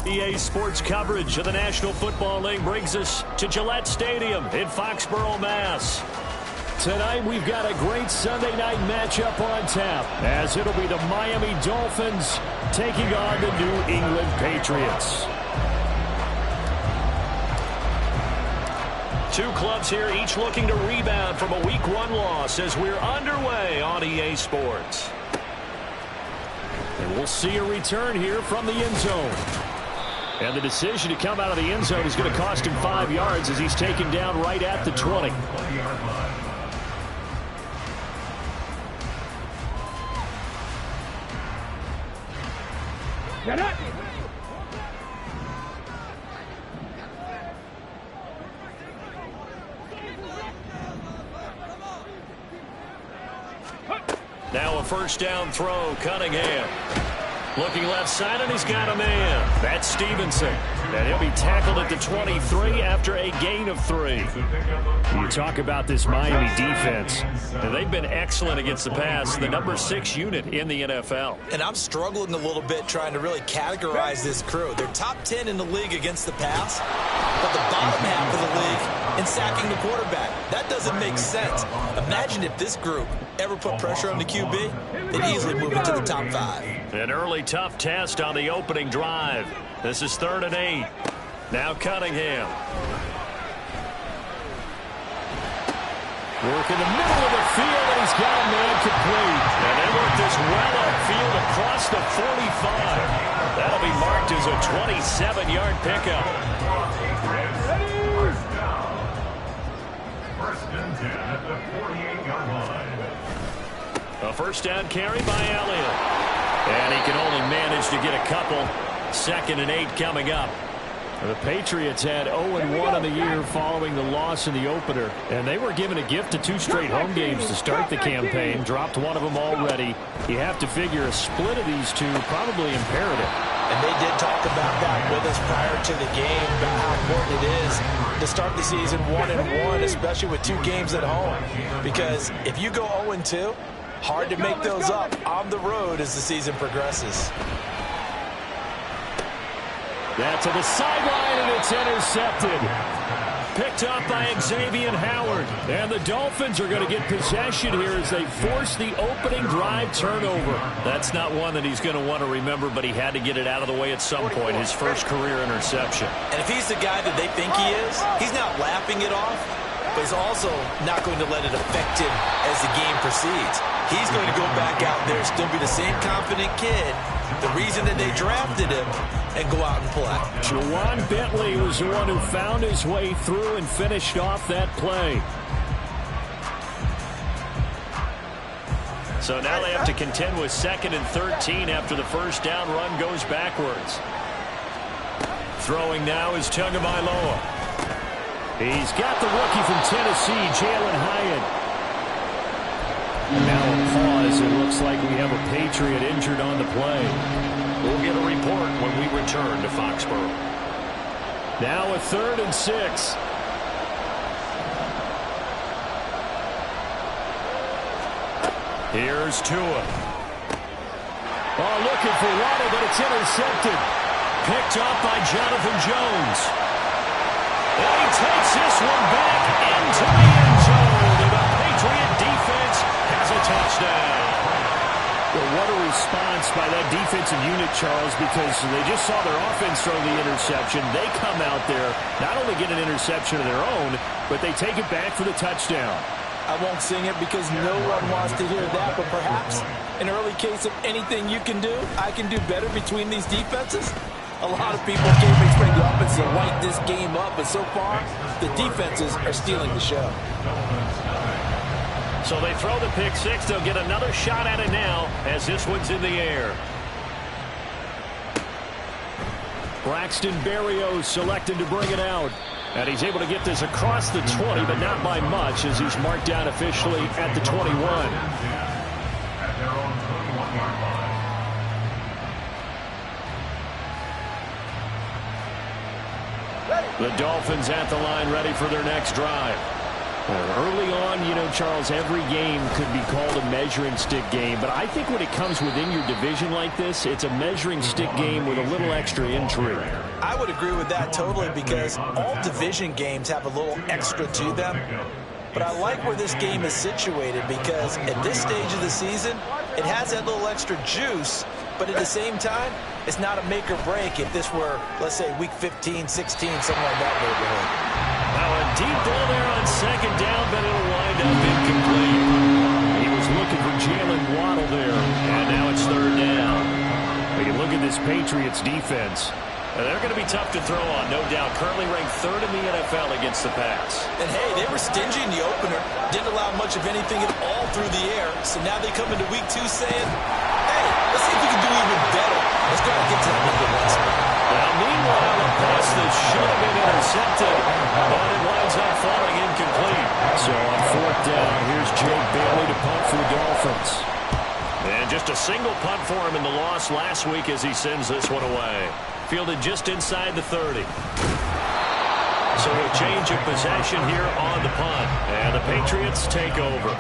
EA Sports coverage of the National Football League brings us to Gillette Stadium in Foxborough, Mass. Tonight we've got a great Sunday night matchup on tap, as it'll be the Miami Dolphins taking on the New England Patriots. Two clubs here, each looking to rebound from a Week 1 loss as we're underway on EA Sports. And we'll see a return here from the end zone. And the decision to come out of the end zone is going to cost him 5 yards as he's taken down right at the 20. Get it! Now a first down throw, Cunningham. Looking left side, and he's got a man. That's Stevenson. And he'll be tackled at the 23 after a gain of 3. You talk about this Miami defense. And they've been excellent against the pass, the number 6 unit in the NFL. And I'm struggling a little bit trying to really categorize this crew. They're top 10 in the league against the pass, but the bottom half of the league in sacking the quarterback. That doesn't make sense. Imagine if this group ever put pressure on the QB, they'd easily move into the top 5. An early tough test on the opening drive. This is 3rd and 8. Now Cunningham. Work in the middle of the field, and he's got a man complete. And they work this well upfield across the 45. That'll be marked as a 27-yard pickup. First and 10 at the 48-yard line. A first down carry by Elliott. And he can only manage to get a couple. 2nd and 8 coming up. The Patriots had 0-1 on the year following the loss in the opener. And they were given a gift of 2 straight home games to start the campaign. Dropped one of them already. You have to figure a split of these two probably imperative. And they did talk about that with us prior to the game, about how important it is to start the season 1-1, especially with 2 games at home. Because if you go 0-2, hard to make those up on the road as the season progresses. That's to the sideline, and it's intercepted. Picked up by Xavier Howard. And the Dolphins are going to get possession here as they force the opening drive turnover. That's not one that he's going to want to remember, but he had to get it out of the way at some point, his first career interception. And if he's the guy that they think he is, he's not laughing it off, but he's also not going to let it affect him as the game proceeds. He's going to go back out there, still be the same confident kid, the reason that they drafted him, and go out and play. Jawan Bentley was the one who found his way through and finished off that play. So now they have to contend with 2nd and 13 after the first down run goes backwards. Throwing now is Tagovailoa. He's got the rookie from Tennessee, Jalen Hyatt. Now a pause. It looks like we have a Patriot injured on the play. We'll get a report when we return to Foxborough. Now a 3rd and 6. Here's Tua. Oh, looking for water, but it's intercepted. Picked up by Jonathan Jones. And he takes this one back into the end zone. And the Patriot defense has a touchdown. Well, what a response by that defensive unit, Charles, because they just saw their offense throw the interception. They come out there, not only get an interception of their own, but they take it back for the touchdown. I won't sing it because no one wants to hear that, but perhaps an early case of anything you can do, I can do better between these defenses. A lot of people came to expect the offense to light this game up, but so far, the defenses are stealing the show. So they throw the pick 6. They'll get another shot at it now as this one's in the air. Braxton Berrios selected to bring it out. And he's able to get this across the 20, but not by much as he's marked down officially at the 21. The Dolphins at the line ready for their next drive. Early on, you know, Charles, every game could be called a measuring stick game. But I think when it comes within your division like this, it's a measuring stick game with a little extra intrigue. I would agree with that totally because all division games have a little extra to them. But I like where this game is situated because at this stage of the season, it has that little extra juice. But at the same time, it's not a make or break if this were, let's say, week 15, 16, somewhere in that neighborhood. Now a deep ball there on second down, but it'll wind up incomplete. He was looking for Jalen Waddle there, and now it's third down. We can look at this Patriots defense. They're going to be tough to throw on, no doubt. Currently ranked third in the NFL against the pass. And, hey, they were stingy in the opener. Didn't allow much of anything at all through the air. So now they come into week 2 saying, hey, let's see if we can do even better. Let's go and get to that number 1 spot. Now, meanwhile, a pass that should have been intercepted, but it winds up falling incomplete. So on fourth down, here's Jake Bailey to punt for the Dolphins. And just a single punt for him in the loss last week as he sends this one away. Fielded just inside the 30. So a change of possession here on the punt. And the Patriots take over.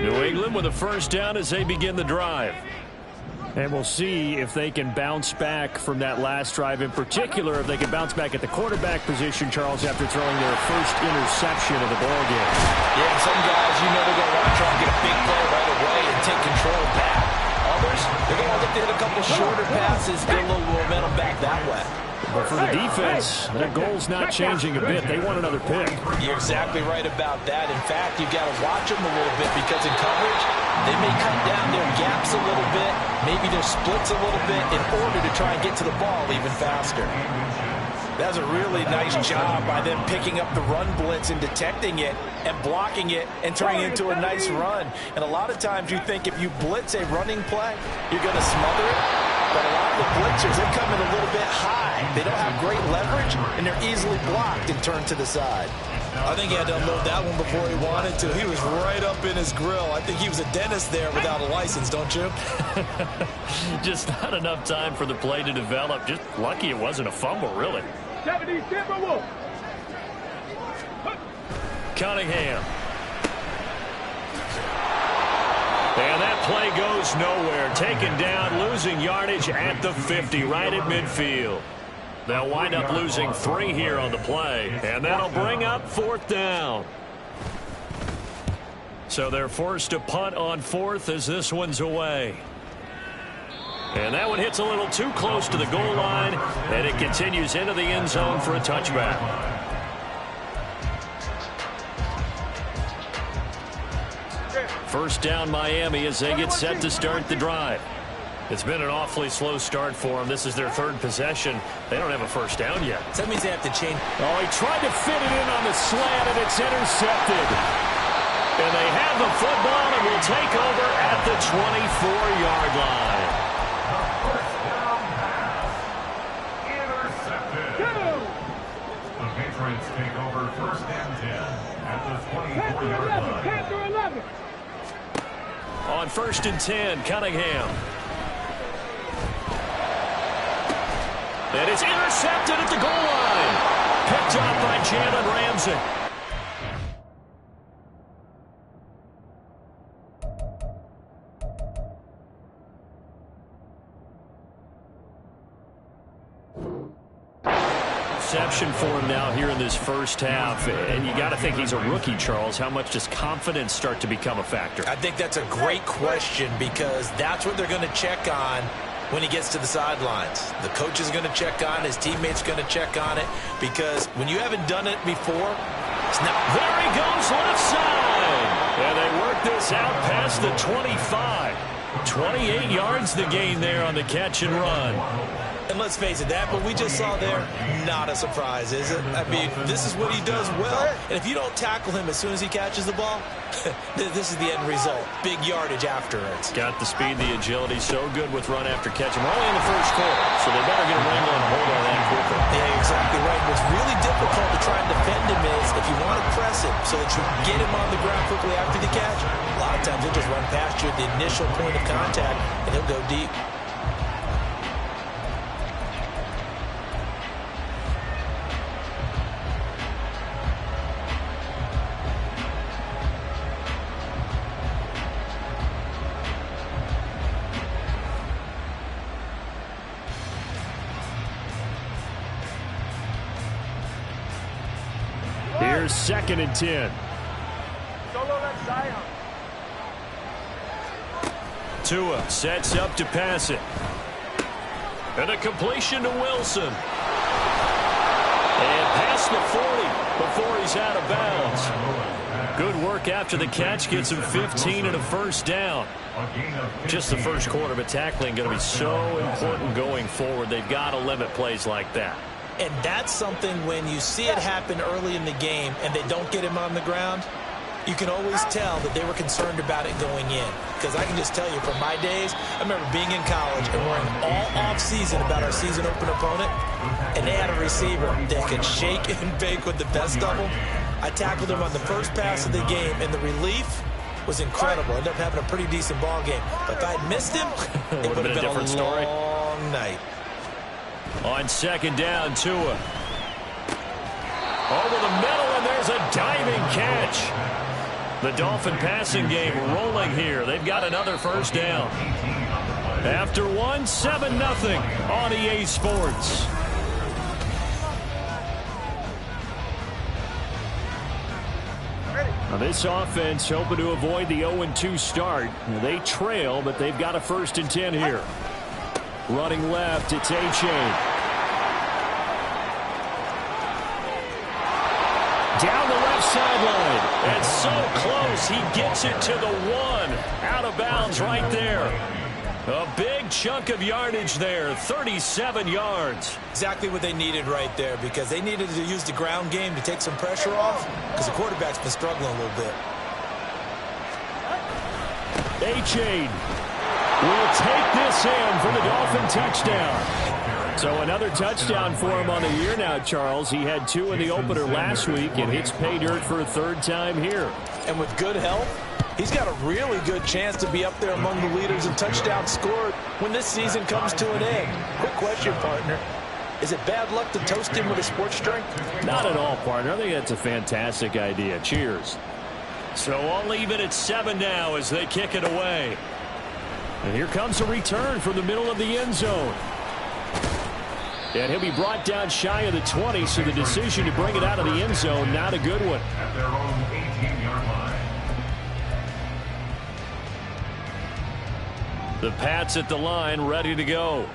New England with a first down as they begin the drive. And we'll see if they can bounce back from that last drive. In particular, if they can bounce back at the quarterback position, Charles, after throwing their first interception of the ballgame. Yeah, some guys, you know, they're going to want to try and get a big play right away and take control back. Others, they're going to look to hit a couple shorter passes, get a little momentum back that way. But for the defense, their goal's not changing a bit. They want another pick. You're exactly right about that. In fact, you've got to watch them a little bit because in coverage, they may cut down their gaps a little bit, maybe their splits a little bit in order to try and get to the ball even faster. That was a really nice job by them picking up the run blitz and detecting it and blocking it and turning it into a nice run. And a lot of times you think if you blitz a running play, you're going to smother it. But a lot of the blitzers, they come in a little bit high. They don't have great leverage, and they're easily blocked and turned to the side. I think he had to unload that one before he wanted to. He was right up in his grill. I think he was a dentist there without a license, don't you? Just not enough time for the play to develop. Just lucky it wasn't a fumble, really. Cunningham. And that play goes nowhere. Taken down, losing yardage at the 50, right at midfield. They'll wind up losing 3 here on the play, and that'll bring up fourth down. So they're forced to punt on fourth as this one's away. And that one hits a little too close to the goal line, and it continues into the end zone for a touchback. First down Miami as they get set to start the drive. It's been an awfully slow start for them. This is their third possession. They don't have a first down yet. So that means they have to change. Oh, he tried to fit it in on the slant, and it's intercepted. And they have the football and will take over at the 24-yard line. Intercepted. The Patriots take over first and 10 at the 24-yard line. On first and 10, Cunningham. And it's intercepted at the goal line. Picked up by Jalen Ramsey. Reception for him now here in this first half. And you got to think he's a rookie, Charles. How much does confidence start to become a factor? I think that's a great question because that's what they're going to check on when he gets to the sidelines. The coach is going to check on it. His teammates going to check on it because when you haven't done it before, it's not. There he goes, left side. And they work this out past the 25. 28 yards the gain there on the catch and run. And let's face it, that what we just saw there, not a surprise, is it? I mean, this is what he does well. And if you don't tackle him as soon as he catches the ball, this is the end result. Big yardage afterwards. Got the speed, the agility, so good with run after catch. We're only in the first quarter, so they better get a wrangle and hold on that quickly. Yeah, exactly right. What's really difficult to try and defend him is if you want to press him so that you get him on the ground quickly after the catch, a lot of lot of times he'll just run past you at the initial point of contact, and he'll go deep. Here's 2nd and 10. Tua sets up to pass it. And a completion to Wilson. And past the 40 before he's out of bounds. Good work after the catch. Gets him 15 and a first down. Just the first quarter, but tackling going to be so important going forward. They've got to limit plays like that. And that's something when you see it happen early in the game and they don't get him on the ground, you can always tell that they were concerned about it going in. Because I can just tell you from my days, I remember being in college and worrying all off-season about our season open opponent, and they had a receiver that could shake and bake with the best of them. I tackled him on the first pass of the game, and the relief was incredible. Ended up having a pretty decent ball game. But if I had missed him, it would have been a different story. Long night. On 2nd down, Tua. Over the middle, and there's a diving catch. The Dolphin passing game rolling here. They've got another first down. After one, 7-0 on EA Sports. Now this offense hoping to avoid the 0-2 start. They trail, but they've got a 1st and 10 here. Running left, it's A-Chain. Down the left sideline. And so close, he gets it to the 1. Out of bounds right there. A big chunk of yardage there, 37 yards. Exactly what they needed right there, because they needed to use the ground game to take some pressure off, because the quarterback's been struggling a little bit. A-Chain will take this in for the Dolphin touchdown. So another touchdown for him on the year now, Charles. He had 2 in the opener last week, and hits pay dirt for a 3rd time here. And with good health, he's got a really good chance to be up there among the leaders in touchdowns scored when this season comes to an end. Quick question, partner. Is it bad luck to toast him with a sports drink? Not at all, partner. I think that's a fantastic idea. Cheers. So I'll leave it at 7 now as they kick it away. And here comes a return from the middle of the end zone. And he'll be brought down shy of the 20, so the decision to bring it out of the end zone, not a good one. At their own 18-yard line. The Pats at the line, ready to go.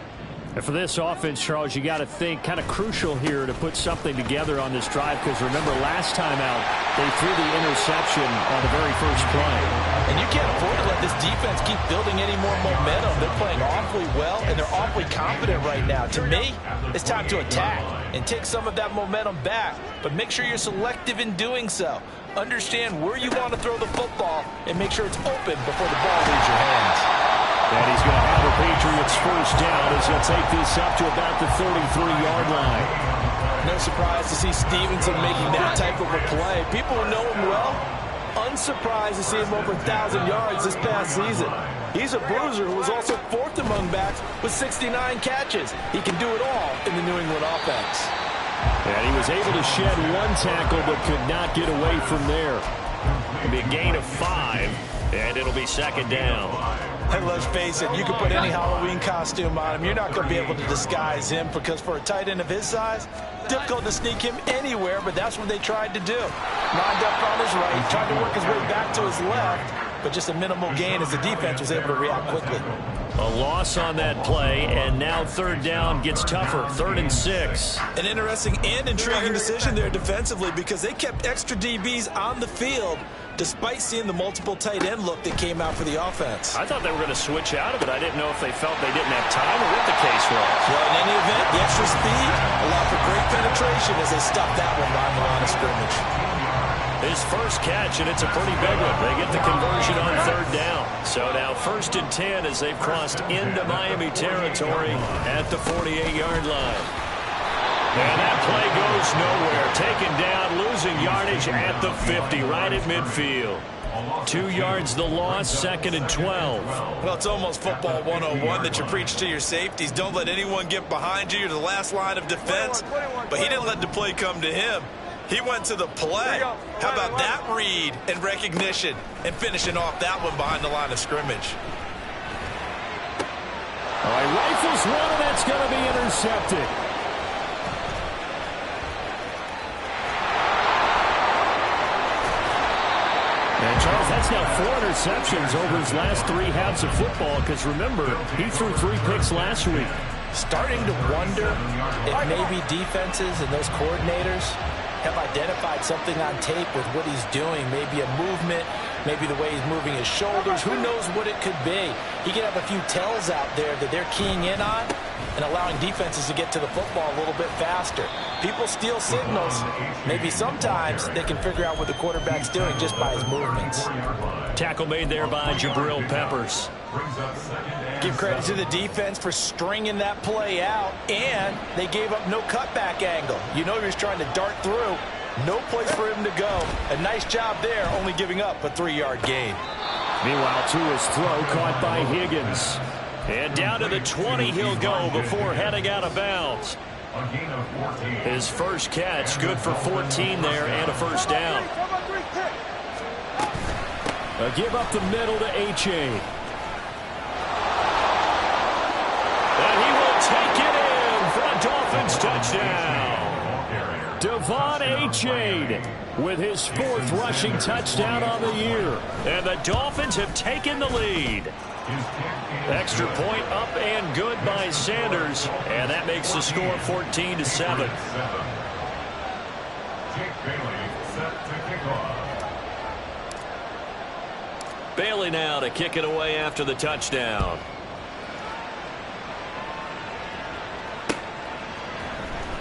And for this offense, Charles, you got to think kind of crucial here to put something together on this drive, because remember last time out, they threw the interception on the very first play. And you can't afford to let this defense keep building any more momentum. They're playing awfully well, and they're awfully confident right now. To me, it's time to attack and take some of that momentum back, but make sure you're selective in doing so. Understand where you want to throw the football and make sure it's open before the ball leaves your hands. And he's going to have the Patriots first down as he'll take this up to about the 33-yard line. No surprise to see Stevenson making that type of a play. People who know him well, unsurprised to see him over 1,000 yards this past season. He's a bruiser who was also 4th among backs with 69 catches. He can do it all in the New England offense. And he was able to shed 1 tackle but could not get away from there. It'll be a gain of 5, and it'll be 2nd down. And let's face it, you can put any Halloween costume on him. You're not going to be able to disguise him, because for a tight end of his size, difficult to sneak him anywhere, but that's what they tried to do. Lined up on his right, tried to work his way back to his left, but just a minimal gain as the defense was able to react quickly. A loss on that play, and now 3rd down gets tougher, 3rd and 6. An interesting and intriguing decision there defensively, because they kept extra DBs on the field despite seeing the multiple tight end look that came out for the offense. I thought they were going to switch out of it. I didn't know if they felt they didn't have time or what the case was. Well, in any event, the extra speed allowed for great penetration as they stopped that one behind the line of scrimmage. His first catch, and it's a pretty big one. They get the conversion on 3rd down. So now 1st and 10 as they've crossed into Miami territory at the 48-yard line. And that play goes nowhere. Taken down, losing yardage at the 50, right at midfield. 2 yards the loss, 2nd and 12. Well, it's almost football 101 that you preach to your safeties. Don't let anyone get behind you. You're the last line of defense. But he didn't let the play come to him. He went to the play. How about that read and recognition and finishing off that one behind the line of scrimmage? All right, rifles one, and that's going to be intercepted. And Charles, that's now 4 interceptions over his last 3 halves of football, because remember, he threw 3 picks last week. Starting to wonder if maybe defenses and those coordinators have identified something on tape with what he's doing. Maybe a movement, maybe the way he's moving his shoulders. Who knows what it could be? He could have a few tells out there that they're keying in on and allowing defenses to get to the football a little bit faster. People steal signals. Maybe sometimes they can figure out what the quarterback's doing just by his movements. Tackle made there by Jabril Peppers. Give credit to the defense for stringing that play out, and they gave up no cutback angle. You know he was trying to dart through. No place for him to go. A nice job there, only giving up a 3-yard gain. Meanwhile, Tua's throw caught by Higgins. And down to the 20 he'll go before heading out of bounds. His first catch, good for 14 there and a first down. A give up the middle to H.A. And he will take it in for a Dolphins touchdown. Devon H.A. with his 4th rushing touchdown on the year. And the Dolphins have taken the lead. Extra point up and good by Sanders. And that makes the score 14-7. Bailey now to kick it away after the touchdown.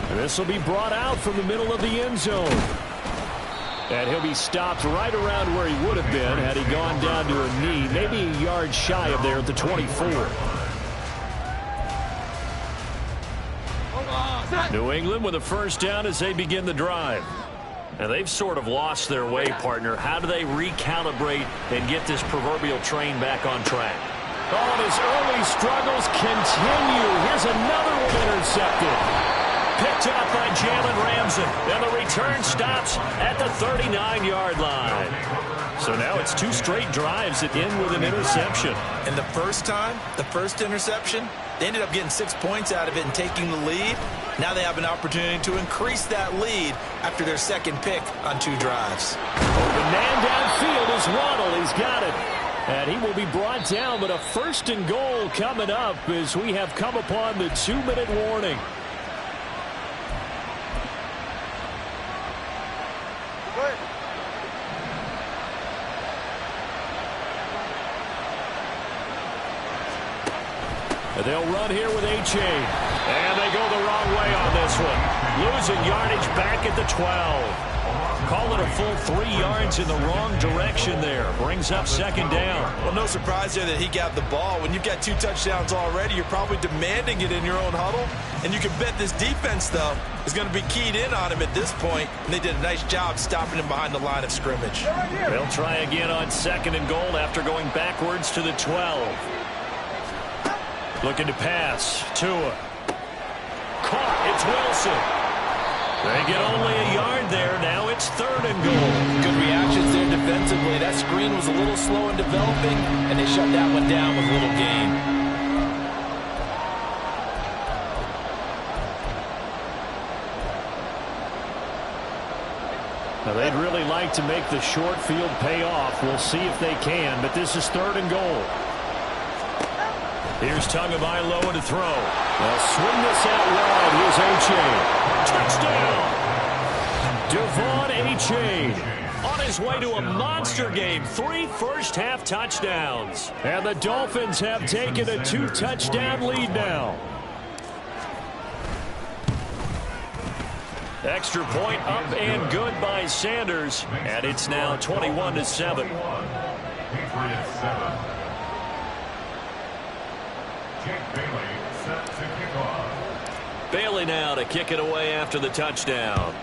And this will be brought out from the middle of the end zone. And he'll be stopped right around where he would have been had he gone down to a knee, maybe a yard shy of there at the 24. New England with a first down as they begin the drive. And they've sort of lost their way, partner. How do they recalibrate and get this proverbial train back on track? Oh, his early struggles continue. Here's another one intercepted. Picked up by Jalen Ramsey. And the return stops at the 39-yard line. So now it's 2 straight drives that end with an interception. And the first time, the first interception, they ended up getting 6 points out of it and taking the lead. Now they have an opportunity to increase that lead after their second pick on 2 drives. The man downfield is Waddle. He's got it. And he will be brought down, but a 1st and goal coming up as we have come upon the 2-minute warning. They'll run here with H.A. And they go the wrong way on this one. Losing yardage back at the 12. Call it a full 3 yards in the wrong direction there. Brings up 2nd down. Well, no surprise there that he got the ball. When you've got 2 touchdowns already, you're probably demanding it in your own huddle. And you can bet this defense, though, is going to be keyed in on him at this point. And they did a nice job stopping him behind the line of scrimmage. They'll try again on 2nd and goal after going backwards to the 12. Looking to pass. Tua. Caught. It's Wilson. They get only a yard there. Now it's 3rd and goal. Good reactions there defensively. That screen was a little slow in developing, and they shut that one down with little gain. Now they'd really like to make the short field pay off. We'll see if they can, but this is 3rd and goal. Here's Tagovailoa to throw. They'll swing this out wide. Here's H.A. Touchdown! Devon H.A. on his way to a monster game. 3 first-half touchdowns. And the Dolphins have taken a 2-touchdown lead now. Extra point up and good by Sanders. And it's now 21-7. Bailey now to kick it away after the touchdown.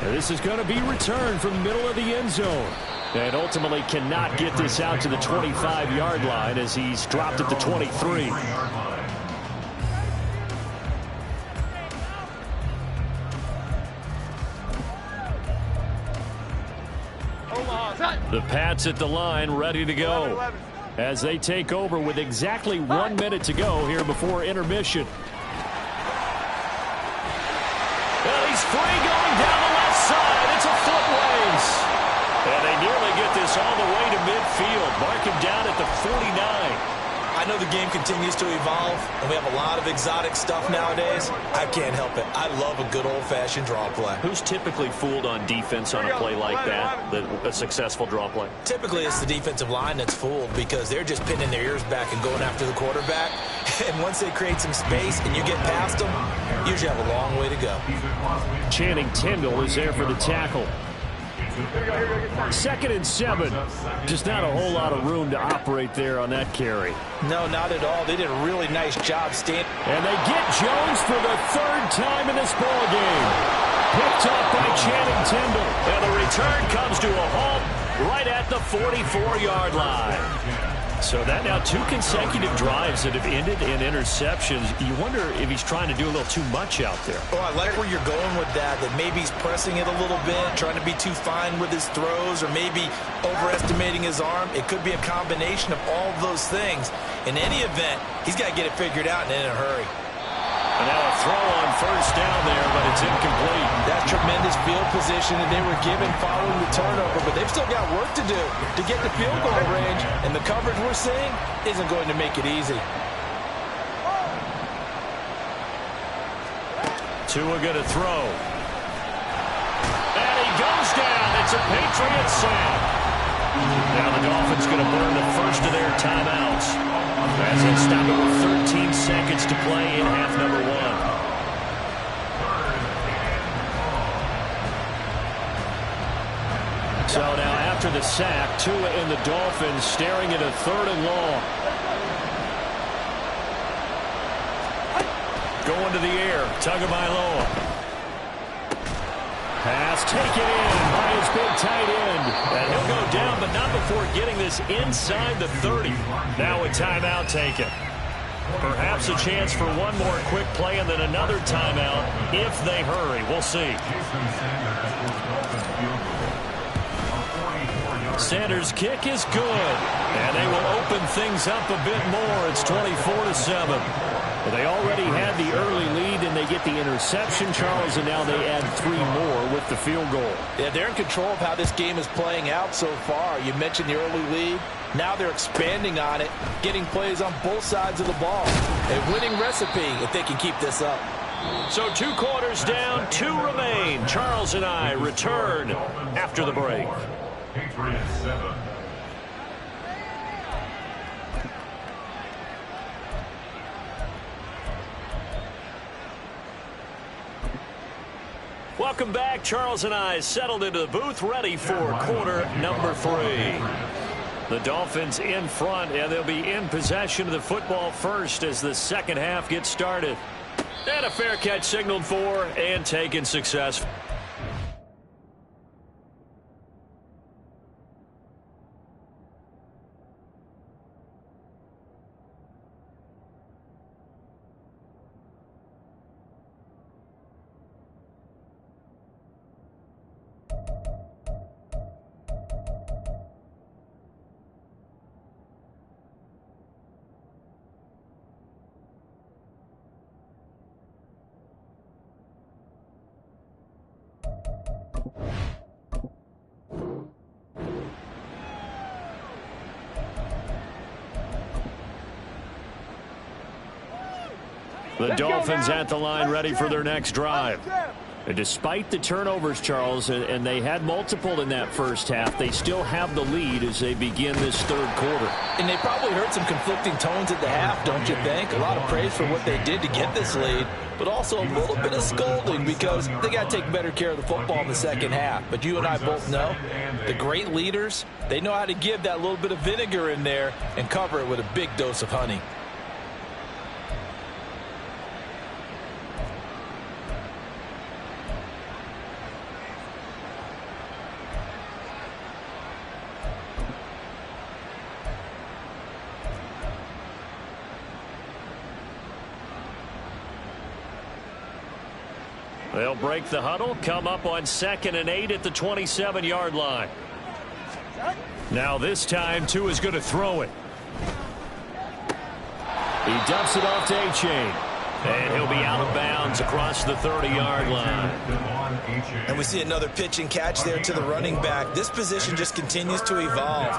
This is going to be returned from the middle of the end zone. And ultimately cannot get this out to the 25-yard line as he's dropped at the 23. The Pats at the line, ready to go as they take over with exactly 1 minute to go here before intermission. Well, he's free going down the left side. It's a foot race. And they nearly get this all the way to midfield. Mark him down at the 49. I know the game continues to evolve, and we have a lot of exotic stuff nowadays. I can't help it. I love a good old-fashioned draw play. Who's typically fooled on defense on a play like that, a successful draw play? Typically, it's the defensive line that's fooled because they're just pinning their ears back and going after the quarterback. And once they create some space and you get past them, you usually have a long way to go. Channing Tindall is there for the tackle. 2nd and 7. Just not a whole lot of room to operate there on that carry. No, not at all. They did a really nice job standing. And they get Jones for the 3rd time in this ball game. Picked up by Channing Tindall. And the return comes to a halt right at the 44-yard line. So that now 2 consecutive drives that have ended in interceptions. You wonder if he's trying to do a little too much out there. Oh, I like where you're going with that maybe he's pressing it a little bit, trying to be too fine with his throws, or maybe overestimating his arm. It could be a combination of all of those things. In any event, he's got to get it figured out and in a hurry. And now a throw on 1st down there, but it's incomplete. That's tremendous field position that they were given following the turnover, but they've still got work to do to get the field goal range, and the coverage we're seeing isn't going to make it easy. Tua going to throw. And he goes down. It's a Patriot sack. Now the Dolphins going to burn the first of their timeouts as it's down to 13 seconds to play in half number 1. So now after the sack, Tua and the Dolphins staring at a 3rd and long. Going to the air, Tagovailoa. Pass taken in by his big tight end. And he'll go down, but not before getting this inside the 30. Now a timeout taken. Perhaps a chance for one more quick play and then another timeout if they hurry. We'll see. Sanders' kick is good. And they will open things up a bit more. It's 24-7. Well, they already had the early lead, and they get the interception, Charles, and now they add 3 more with the field goal. Yeah, they're in control of how this game is playing out so far. You mentioned the early lead. Now they're expanding on it, getting plays on both sides of the ball. A winning recipe if they can keep this up. So 2 quarters down, 2 remain. Charles and I return after the break. Patriots 7. Welcome back. Charles and I settled into the booth, ready for quarter number 3. The Dolphins in front, and they'll be in possession of the football first as the second half gets started. And a fair catch signaled for and taken successfully. The Dolphins at the line ready for their next drive. And despite the turnovers, Charles, and they had multiple in that first half, they still have the lead as they begin this 3rd quarter. And they probably heard some conflicting tones at the half, don't you think? A lot of praise for what they did to get this lead, but also a little bit of scolding because they got to take better care of the football in the second half. But you and I both know the great leaders, they know how to give that little bit of vinegar in there and cover it with a big dose of honey. They'll break the huddle, come up on 2nd and 8 at the 27-yard line. Now this time, Tua is going to throw it. He dumps it off to A-Chain. And he'll be out of bounds across the 30-yard line. And we see another pitch and catch there to the running back. This position just continues to evolve.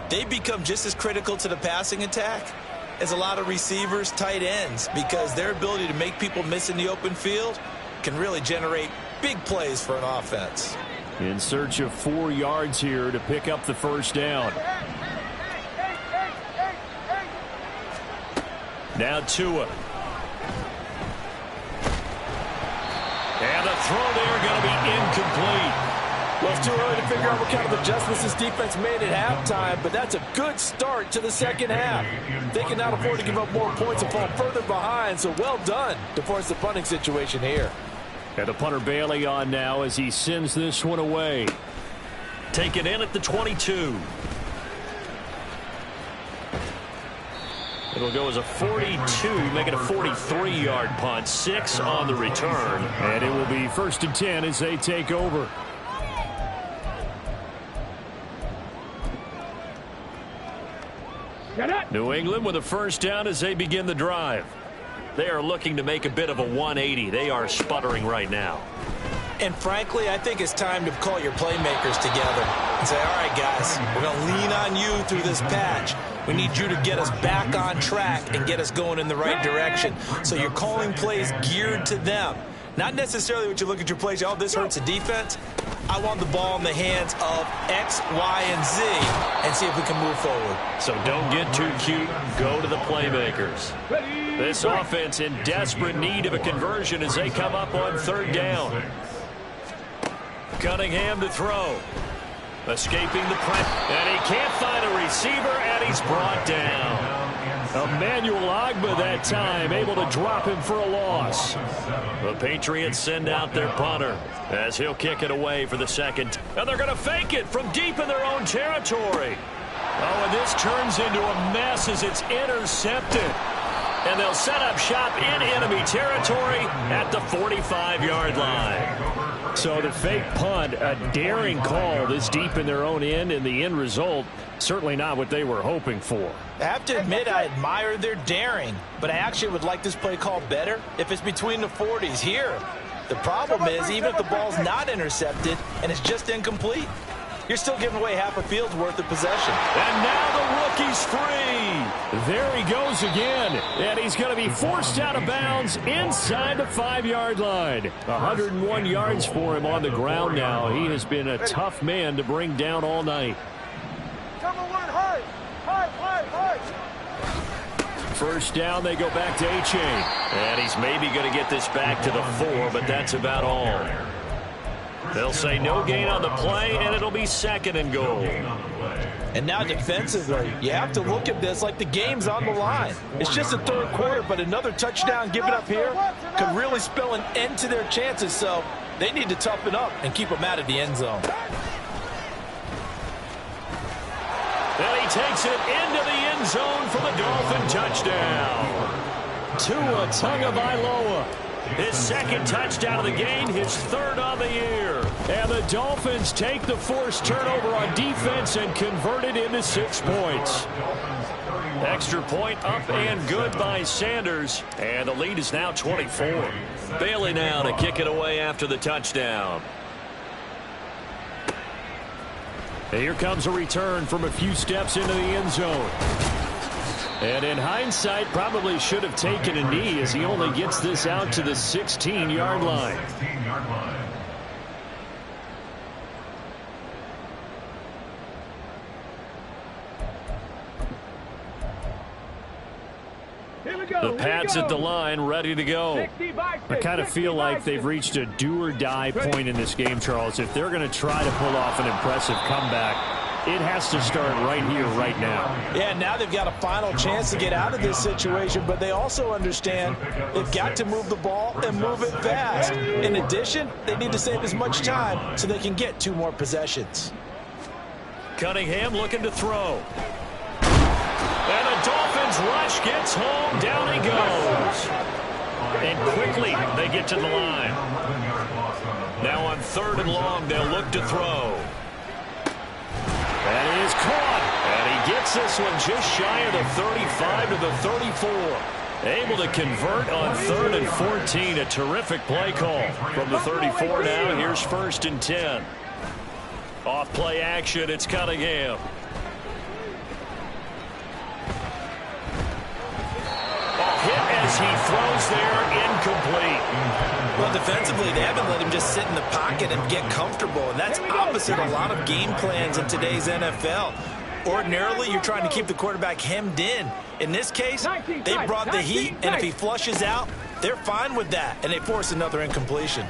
They become just as critical to the passing attack as a lot of receivers, tight ends, because their ability to make people miss in the open field can really generate big plays for an offense. In search of 4 yards here to pick up the first down. Now Tua. And the throw there going to be incomplete. Well, it's too early to figure out what kind of adjustments this defense made at halftime, but that's a good start to the second half. They cannot afford to give up more points and fall further behind, so well done to force the punting situation here. And the punter Bailey on now as he sends this one away. Take it in at the 22. It'll go as a 42, make it a 43-yard punt, 6 on the return. And it will be 1st and 10 as they take over. New England with a first down as they begin the drive. They are looking to make a bit of a 180. They are sputtering right now. And frankly, I think it's time to call your playmakers together and say, all right, guys, we're going to lean on you through this patch. We need you to get us back on track and get us going in the right direction. So you're calling plays geared to them. Not necessarily what you look at your plays, oh, this hurts the defense. I want the ball in the hands of X, Y, and Z and see if we can move forward. So don't get too cute. Go to the playmakers. This offense in desperate need of a conversion as they come up on 3rd down. Cunningham to throw. Escaping the press. And he can't find a receiver, and he's brought down. Emmanuel Ogbah that time, able to drop him for a loss. The Patriots send out their punter as he'll kick it away for the 2nd. And they're going to fake it from deep in their own territory. Oh, and this turns into a mess as it's intercepted. And they'll set up shop in enemy territory at the 45-yard line. So the fake punt, a daring call this deep in their own end, and the end result, certainly not what they were hoping for. I have to admit, I admire their daring, but I actually would like this play called better if it's between the 40s here. The problem is, even if the ball's not intercepted and it's just incomplete, you're still giving away half a field's worth of possession. And now the rookie's free. There he goes again. And he's going to be forced out of bounds inside the 5-yard line. 101 yards for him on the ground now. He has been a tough man to bring down all night. First down, they go back to A-Chain. And he's maybe going to get this back to the 4, but that's about all. They'll say no gain on the play, and it'll be 2nd and goal. And now defensively, you have to look at this like the game's on the line. It's just the 3rd quarter, but another touchdown given up here could really spell an end to their chances, so they need to toughen up and keep them out of the end zone. And he takes it into the end zone for the Dolphin touchdown. Tua Tagovailoa. His 2nd touchdown of the game, his 3rd on the year. And the Dolphins take the forced turnover on defense and convert it into 6 points. Extra point up and good by Sanders. And the lead is now 24. Bailey now to kick it away after the touchdown. And here comes a return from a few steps into the end zone. And in hindsight, probably should have taken a knee as he only gets this out to the 16-yard line. The Pats at the line, ready to go. I kind of feel like they've reached a do-or-die point in this game, Charles. If they're going to try to pull off an impressive comeback, it has to start right here, right now. Yeah, now they've got a final chance to get out of this situation, but they also understand they've got to move the ball and move it fast. In addition, they need to save as much time so they can get 2 more possessions. Cunningham looking to throw. And the Dolphins rush gets home. Down he goes. And quickly they get to the line. Now on 3rd and long, they'll look to throw. That is caught. And he gets this one just shy of the 35 to the 34. Able to convert on 3rd and 14. A terrific play call from the 34 now. Here's 1st and 10. Off play action, it's Cunningham. Hit as he throws there, incomplete. Well, defensively, they haven't let him just sit in the pocket and get comfortable, and that's opposite a lot of game plans in today's NFL. Ordinarily, you're trying to keep the quarterback hemmed in. In this case, they brought the heat, and if he flushes out, they're fine with that, and they force another incompletion.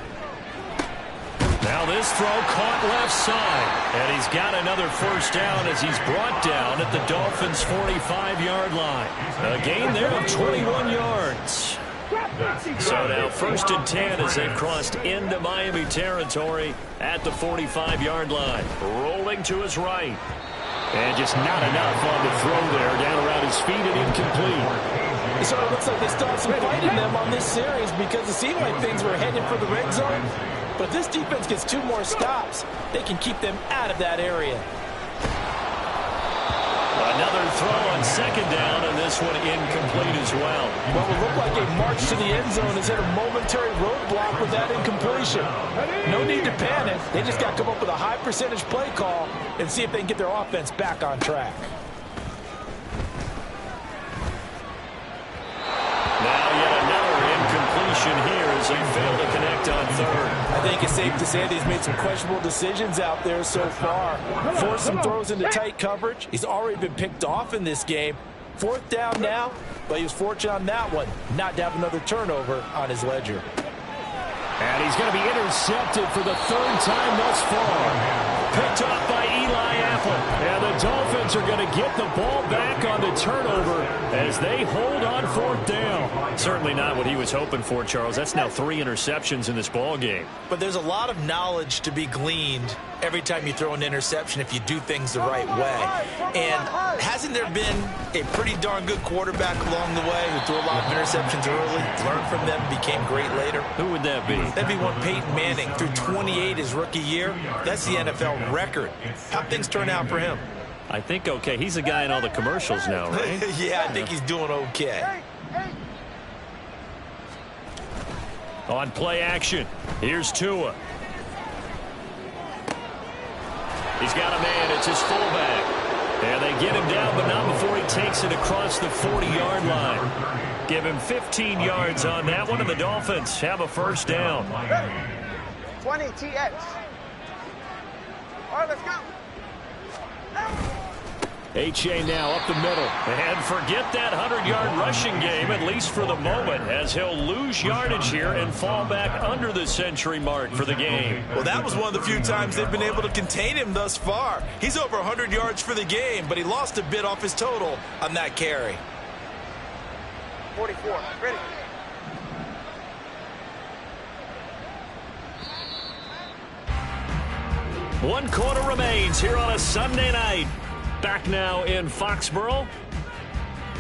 Now this throw caught left side, and he's got another 1st down as he's brought down at the Dolphins' 45-yard line. A gain there of 21 yards. So now 1st and 10 as they've crossed into Miami territory at the 45-yard line. Rolling to his right. And just not enough on the throw there, down around his feet and incomplete. So it looks like they still have some fight in them on this series because it seemed like things were headed for the red zone. But if this defense gets 2 more stops, they can keep them out of that area. Another throw on 2nd down, and this one incomplete as well. What would look like a march to the end zone is hit a momentary roadblock with that incompletion. No need to panic. They just got to come up with a high percentage play call and see if they can get their offense back on track. Now yet another incompletion here as they fail to connect on 3rd. I think it's safe to say that he's made some questionable decisions out there so far. Forced some throws into tight coverage. He's already been picked off in this game. 4th down now, but he was fortunate on that one not to have another turnover on his ledger. And he's going to be intercepted for the 3rd time thus far. Picked up by Eli Apple. And the Dolphins are going to get the ball back on the turnover as they hold on 4th down. Certainly not what he was hoping for, Charles. That's now 3 interceptions in this ball game. But there's a lot of knowledge to be gleaned every time you throw an interception if you do things the right way. And hasn't there been a pretty darn good quarterback along the way who threw a lot of interceptions early, learned from them, became great later? Who would that be? That'd be one Peyton Manning. Threw 28 his rookie year. That's the NFL record. How'd things turn out for him? I think okay. He's the guy in all the commercials now, right? Yeah, I think he's doing okay. On play action, here's Tua. He's got a man. It's his fullback. And they get him down, but not before he takes it across the 40-yard line. Give him 15 yards on that one, and the Dolphins have a 1st down. 20 TX. All right, let's go. H.A. now up the middle. And forget that 100-yard rushing game, at least for the moment, as he'll lose yardage here and fall back under the century mark for the game. Well, that was one of the few times they've been able to contain him thus far. He's over 100 yards for the game, but he lost a bit off his total on that carry. 44. Ready. One quarter remains here on a Sunday night. Back now in Foxborough.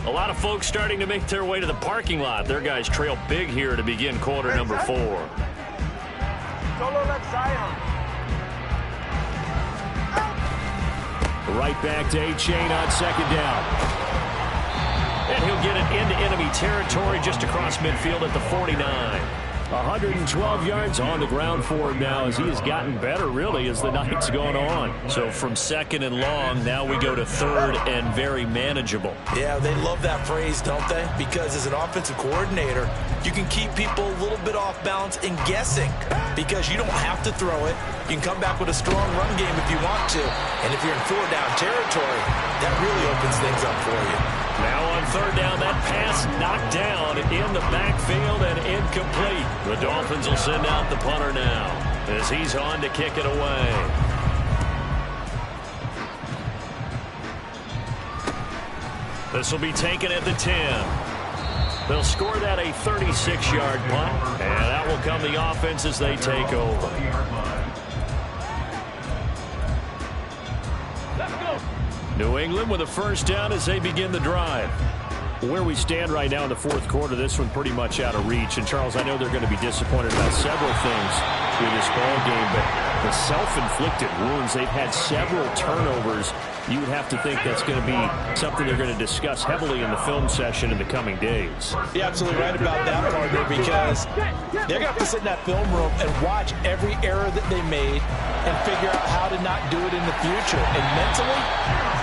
A lot of folks starting to make their way to the parking lot. Their guys trail big here to begin quarter number 4. Solo left side. Right back to A-Chain on 2nd down. And he'll get it into enemy territory just across midfield at the 49. 112 yards on the ground for him now as he has gotten better, really, as the night's gone on. So from 2nd and long, now we go to 3rd and very manageable. Yeah, they love that phrase, don't they? Because as an offensive coordinator, you can keep people a little bit off balance and guessing because you don't have to throw it. You can come back with a strong run game if you want to. And if you're in 4-down territory, that really opens things up for you. Now on 3rd down, that pass knocked down in the backfield and incomplete. The Dolphins will send out the punter now as he's on to kick it away. This will be taken at the 10. They'll score that a 36-yard punt, and that will come the offense as they take over. New England with a 1st down as they begin the drive. Where we stand right now in the fourth quarter, this one pretty much out of reach. And, Charles, I know they're going to be disappointed about several things through this ball game, but the self-inflicted wounds, they've had several turnovers. You would have to think that's going to be something they're going to discuss heavily in the film session in the coming days. You're absolutely right about that, partner, because they're going to have to sit in that film room and watch every error that they made and figure out how to not do it in the future. And mentally,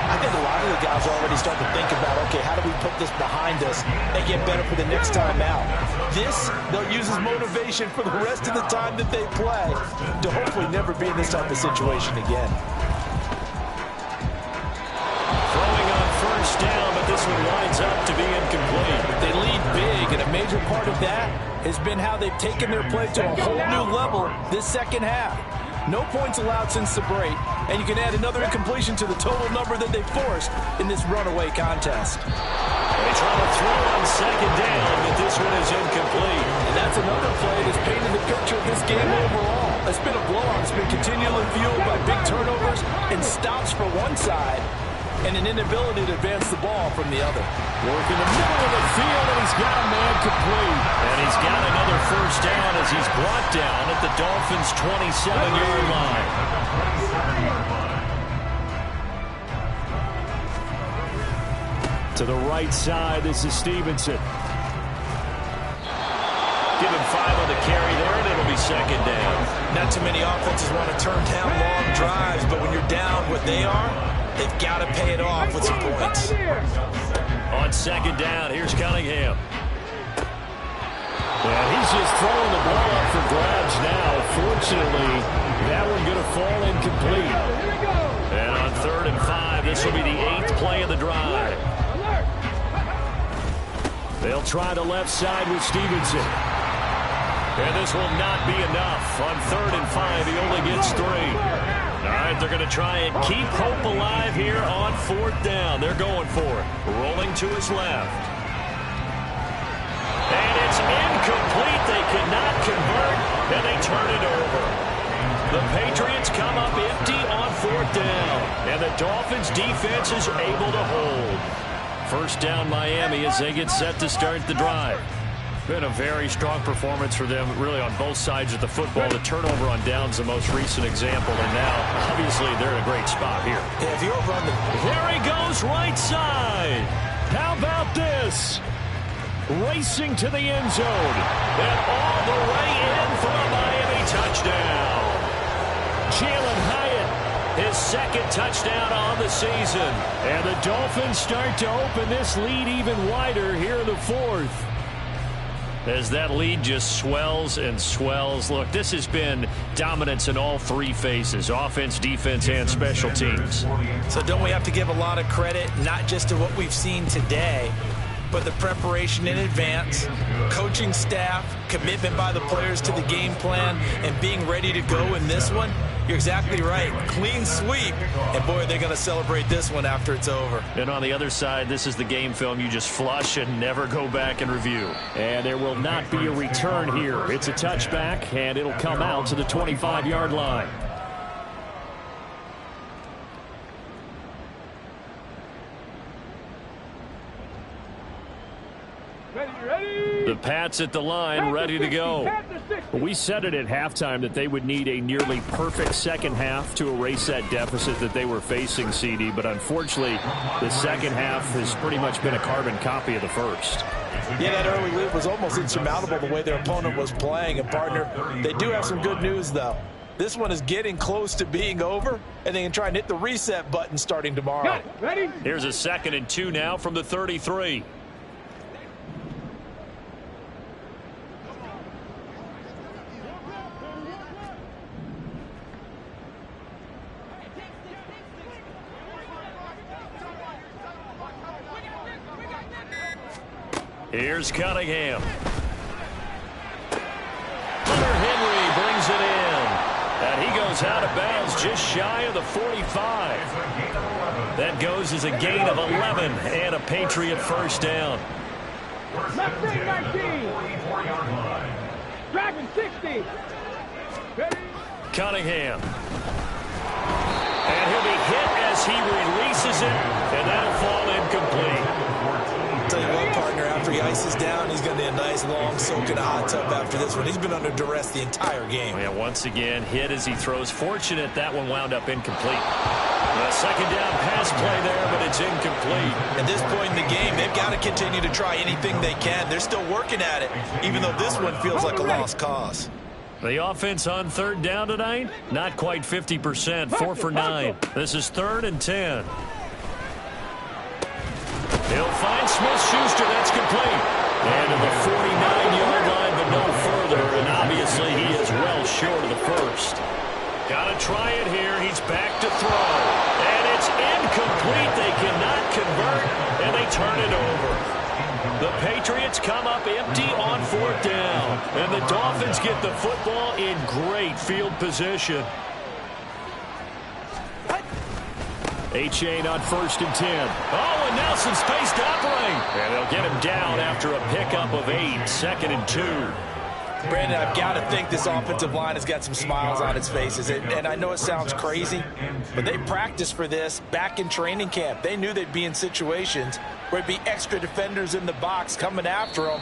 I think a lot of the guys are already starting to think about, okay, how do we put this behind us and get better for the next time out? This, they'll use as motivation for the rest of the time that they play to hopefully never be in this type of situation again. Throwing on first down, but this one winds up to be incomplete. They lead big, and a major part of that has been how they've taken their play to a whole new level this second half. No points allowed since the break, and you can add another incompletion to the total number that they forced in this runaway contest. They try to throw on second down, but this one is incomplete. And that's another play that's painted the picture of this game overall. It's been a blowout. It's been continually fueled by big turnovers and stops for one side and an inability to advance the ball from the other. Work in the middle of the field, and he's got a man complete. And he's got another first down as he's brought down at the Dolphins' 27-yard line. To the right side, this is Stevenson. Give him 5 on the carry there, and it'll be second down. Not too many offenses want to turn down long drives, but when you're down what they are, they've got to pay it off with some points. On second down, here's Cunningham. And he's just throwing the ball up for grabs now. Fortunately, that one going to fall incomplete. And on 3rd and 5, this will be the 8th play of the drive. They'll try the left side with Stevenson. And this will not be enough. On 3rd and 5, he only gets 3. All right, they're going to try and keep hope alive here on 4th down. They're going for it. Rolling to his left. And it's incomplete. They could not convert, and they turn it over. The Patriots come up empty on 4th down, and the Dolphins defense is able to hold. First down Miami as they get set to start the drive. Been a very strong performance for them, really, on both sides of the football. The turnover on downs, the most recent example, and now, obviously, they're in a great spot here. Yeah, if you overrun the... There he goes, right side. How about this? Racing to the end zone, and all the way in for a Miami touchdown. Jalen Hyatt, his second touchdown on the season. And the Dolphins start to open this lead even wider here in the 4th. As that lead just swells and swells. Look, this has been dominance in all 3 phases, offense, defense, and special teams. So don't we have to give a lot of credit, not just to what we've seen today, but the preparation in advance, coaching staff, commitment by the players to the game plan, and being ready to go in this one? You're exactly right. Clean sweep. And, boy, they're going to celebrate this one after it's over. And on the other side, this is the game film you just flush and never go back and review. And there will not be a return here. It's a touchback, and it'll come out to the 25-yard line. The Pats at the line, ready to go. We said it at halftime that they would need a nearly perfect second half to erase that deficit that they were facing, CD. But unfortunately, the second half has pretty much been a carbon copy of the first. Yeah, that early lead was almost insurmountable the way their opponent was playing. And, partner, they do have some good news, though. This one is getting close to being over, and they can try and hit the reset button starting tomorrow. Ready? Here's a 2nd and 2 now from the 33. Here's Cunningham. Hunter Henry brings it in. And he goes out of bounds just shy of the 45. That goes as a gain of 11 and a Patriot first down. Left side 19. Dragon 60. Ready? Cunningham. And he'll be hit as he releases it, and that'll fall incomplete. Tell you what, ice is down, he's going to need a nice, long soak in a hot tub after this one. He's been under duress the entire game. Yeah, once again, hit as he throws. Fortunate that one wound up incomplete. A second down pass play there, but it's incomplete. At this point in the game, they've got to continue to try anything they can. They're still working at it, even though this one feels like a lost cause. The offense on third down tonight, not quite 50%, 4 for 9. This is 3rd and 10. He'll find Smith-Schuster. That's complete. And to the 49-yard line, but no further. And obviously, he is well short of the first. Got to try it here. He's back to throw. And it's incomplete. They cannot convert, and they turn it over. The Patriots come up empty on 4th down. And the Dolphins get the football in great field position. A-Chain on 1st and 10. Oh, and Nelson space to operate. And they'll get him down after a pickup of 8, 2nd and 2. Brandon, I've got to think this offensive line has got some smiles on its faces. And I know it sounds crazy, but they practiced for this back in training camp. They knew they'd be in situations where there'd be extra defenders in the box coming after them,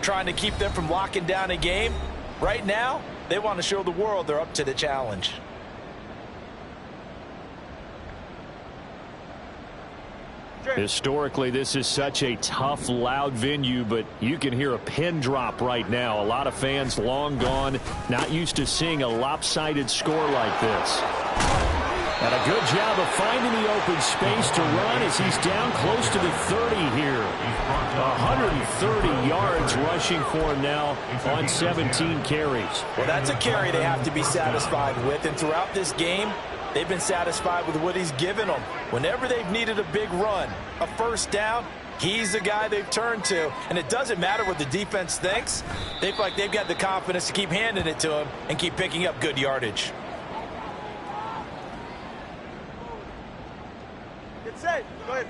trying to keep them from locking down a game. Right now, they want to show the world they're up to the challenge. Historically, this is such a tough, loud venue, but you can hear a pin drop right now. A lot of fans long gone, not used to seeing a lopsided score like this. And a good job of finding the open space to run as he's down close to the 30 here. 130 yards rushing for him now on 17 carries. Well, that's a carry they have to be satisfied with, and throughout this game, they've been satisfied with what he's given them. Whenever they've needed a big run, a first down, he's the guy they've turned to. And it doesn't matter what the defense thinks. They feel like they've got the confidence to keep handing it to him and keep picking up good yardage. Get set. Go ahead.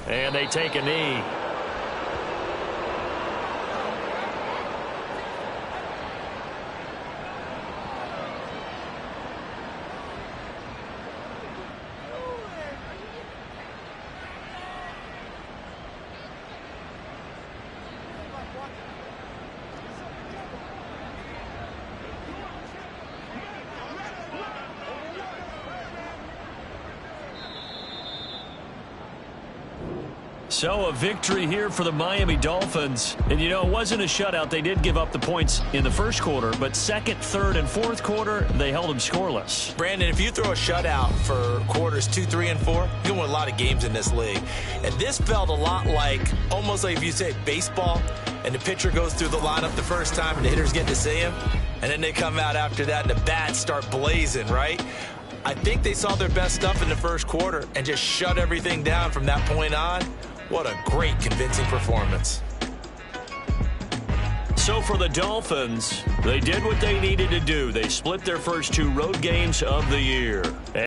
And they take a knee. So a victory here for the Miami Dolphins. And, you know, it wasn't a shutout. They did give up the points in the first quarter, but second, third, and fourth quarter, they held them scoreless. Brandon, if you throw a shutout for quarters 2, 3, and 4, you can win a lot of games in this league. And this felt a lot like, almost like if you say baseball, and the pitcher goes through the lineup the first time and the hitters get to see him, and then they come out after that and the bats start blazing, right? I think they saw their best stuff in the first quarter and just shut everything down from that point on. What a great, convincing performance. So for the Dolphins, they did what they needed to do. They split their first 2 road games of the year.